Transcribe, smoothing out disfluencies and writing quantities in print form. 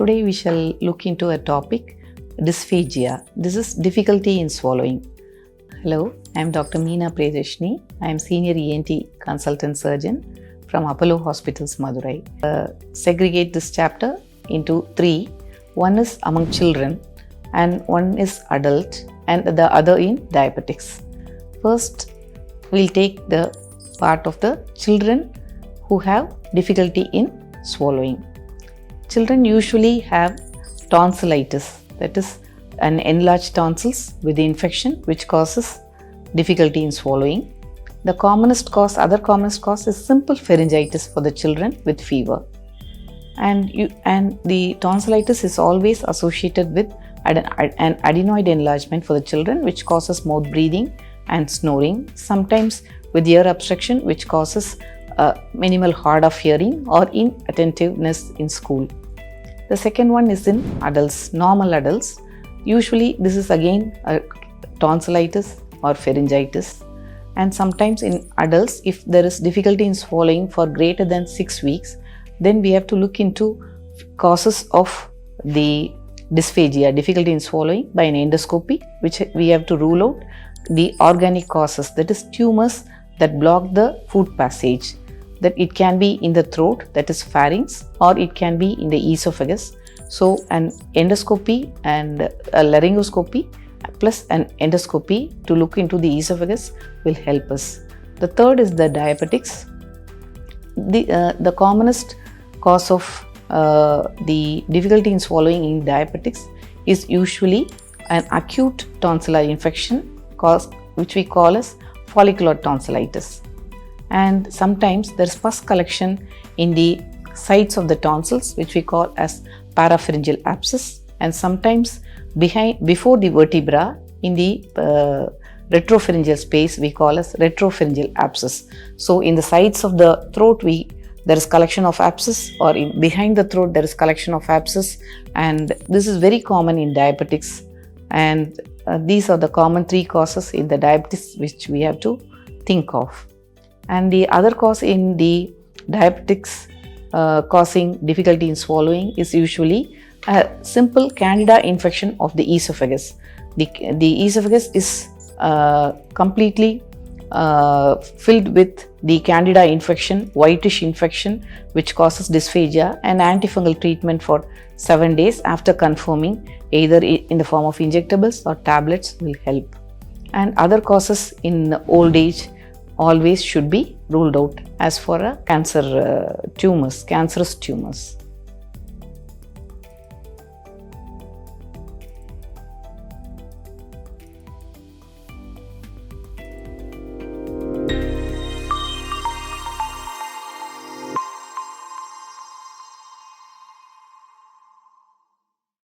Today we shall look into a topic, dysphagia. This is difficulty in swallowing. Hello, I am Dr. Meena Priyadarshini. I am Senior ENT Consultant Surgeon from Apollo Hospitals, Madurai. Segregate this chapter into three. One is among children and one is adult and the other in diabetics. First, we'll take the part of the children who have difficulty in swallowing. Children usually have tonsillitis, that is an enlarged tonsils with the infection which causes difficulty in swallowing. The other commonest cause is simple pharyngitis for the children with fever. And the tonsillitis is always associated with an adenoid enlargement for the children which causes mouth breathing and snoring, sometimes with ear obstruction which causes minimal hard of hearing or inattentiveness in school. The second one is in adults, normal adults. Usually this is again a tonsillitis or pharyngitis, and sometimes in adults if there is difficulty in swallowing for greater than 6 weeks, then we have to look into causes of the dysphagia, difficulty in swallowing, by an endoscopy, which we have to rule out the organic causes, that is tumors that block the food passage. That it can be in the throat, that is pharynx, or it can be in the esophagus. So an endoscopy and a laryngoscopy plus an endoscopy to look into the esophagus will help us. The third is the diabetics. The commonest cause of the difficulty in swallowing in diabetics is usually an acute tonsillar infection which we call as follicular tonsillitis. And sometimes there is pus collection in the sides of the tonsils which we call as parapharyngeal abscess, and sometimes before the vertebra in the retropharyngeal space we call as retropharyngeal abscess. So in the sides of the throat there is collection of abscess, or behind the throat there is collection of abscess, and this is very common in diabetics, and these are the common three causes in the diabetes which we have to think of. And the other cause in the diabetics causing difficulty in swallowing is usually a simple candida infection of the esophagus. The esophagus is completely filled with the candida infection, whitish infection, which causes dysphagia, and antifungal treatment for 7 days after confirming either in the form of injectables or tablets will help. And other causes in old age always should be ruled out as for a cancerous tumors.